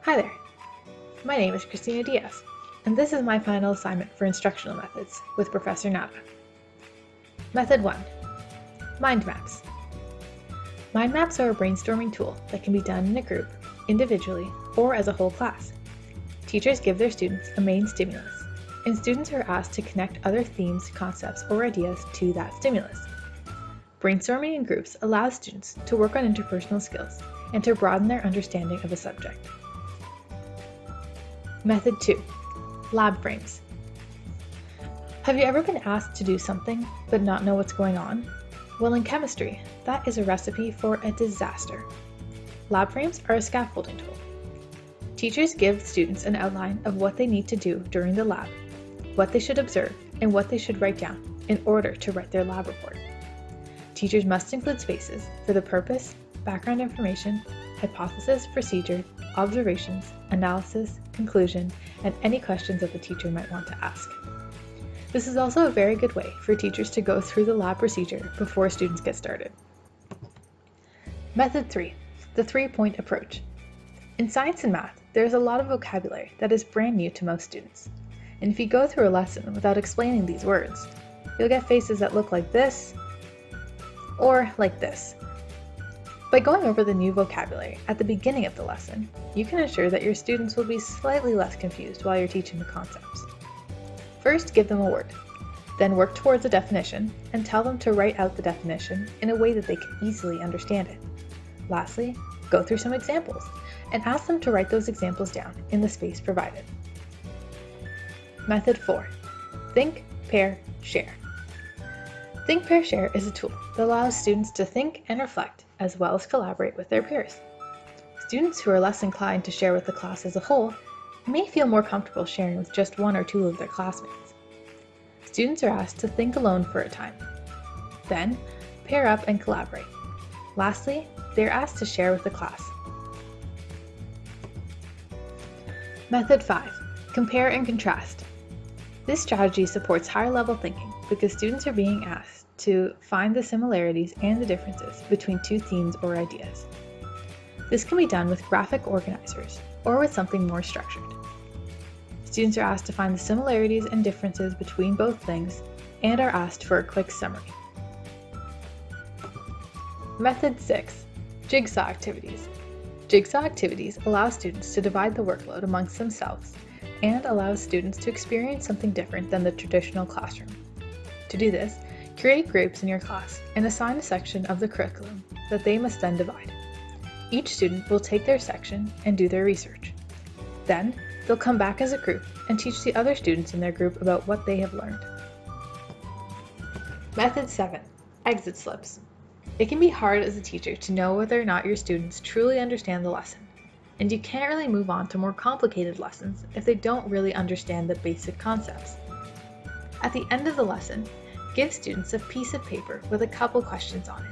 Hi there, my name is Christina Diaz, and this is my final assignment for Instructional Methods with Professor Nava. Method 1. Mind maps. Mind maps are a brainstorming tool that can be done in a group, individually, or as a whole class. Teachers give their students a main stimulus, and students are asked to connect other themes, concepts, or ideas to that stimulus. Brainstorming in groups allows students to work on interpersonal skills and to broaden their understanding of a subject. Method 2. Lab frames. Have you ever been asked to do something but not know what's going on? Well, in chemistry, that is a recipe for a disaster. Lab frames are a scaffolding tool. Teachers give students an outline of what they need to do during the lab, what they should observe, and what they should write down in order to write their lab report. Teachers must include spaces for the purpose, background information, hypothesis, procedure, observations, analysis, conclusion, and any questions that the teacher might want to ask. This is also a very good way for teachers to go through the lab procedure before students get started. Method 3. The 3-point approach. In science and math, there is a lot of vocabulary that is brand new to most students. And if you go through a lesson without explaining these words, you'll get faces that look like this or like this. By going over the new vocabulary at the beginning of the lesson, you can ensure that your students will be slightly less confused while you're teaching the concepts. First, give them a word. Then work towards a definition and tell them to write out the definition in a way that they can easily understand it. Lastly, go through some examples and ask them to write those examples down in the space provided. Method 4. Think, pair, share. Think, pair, share is a tool that allows students to think and reflect as well as collaborate with their peers. Students who are less inclined to share with the class as a whole may feel more comfortable sharing with just one or two of their classmates. Students are asked to think alone for a time. Then, pair up and collaborate. Lastly, they are asked to share with the class. Method 5. Compare and contrast. This strategy supports higher-level thinking because students are being asked to find the similarities and the differences between two themes or ideas. This can be done with graphic organizers or with something more structured. Students are asked to find the similarities and differences between both things and are asked for a quick summary. Method 6. Jigsaw activities. Jigsaw activities allow students to divide the workload amongst themselves and allows students to experience something different than the traditional classroom. To do this, create groups in your class and assign a section of the curriculum that they must then divide. Each student will take their section and do their research. Then, they'll come back as a group and teach the other students in their group about what they have learned. Method 7. Exit slips. It can be hard as a teacher to know whether or not your students truly understand the lesson, and you can't really move on to more complicated lessons if they don't really understand the basic concepts. At the end of the lesson, give students a piece of paper with a couple questions on it.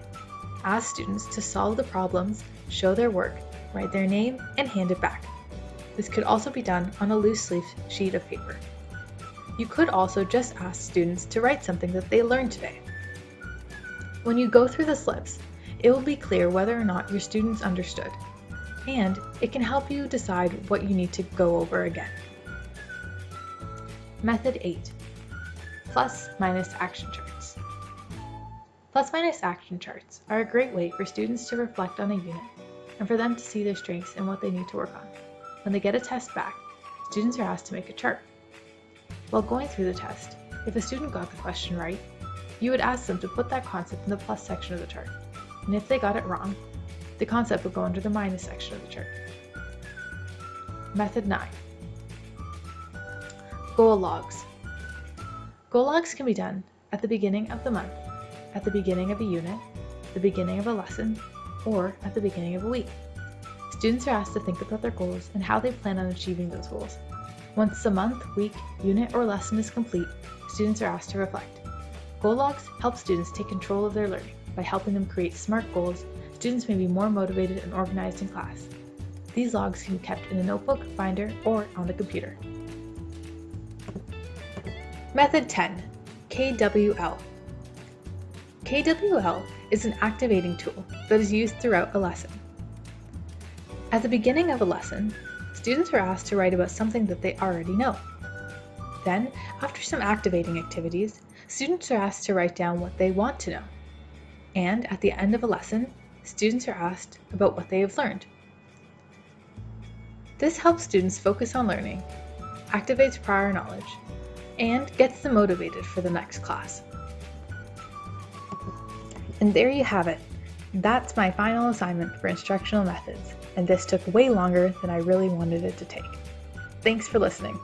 Ask students to solve the problems, show their work, write their name, and hand it back. This could also be done on a loose leaf sheet of paper. You could also just ask students to write something that they learned today. When you go through the slips, it will be clear whether or not your students understood, and it can help you decide what you need to go over again. Method 8. Plus-minus action charts. Plus-minus action charts are a great way for students to reflect on a unit and for them to see their strengths and what they need to work on. When they get a test back, students are asked to make a chart. While going through the test, if a student got the question right, you would ask them to put that concept in the plus section of the chart, and if they got it wrong, the concept would go under the minus section of the chart. Method 9. Goal logs. Goal logs can be done at the beginning of the month, at the beginning of a unit, the beginning of a lesson, or at the beginning of a week. Students are asked to think about their goals and how they plan on achieving those goals. Once the month, week, unit, or lesson is complete, students are asked to reflect. Goal logs help students take control of their learning. By helping them create SMART goals, students may be more motivated and organized in class. These logs can be kept in a notebook, binder, or on the computer. Method 10. KWL. KWL is an activating tool that is used throughout a lesson. At the beginning of a lesson, students are asked to write about something that they already know. Then, after some activating activities, students are asked to write down what they want to know. And at the end of a lesson, students are asked about what they have learned. This helps students focus on learning, activates prior knowledge, and gets them motivated for the next class. And there you have it. That's my final assignment for Instructional Methods, and this took way longer than I really wanted it to take. Thanks for listening.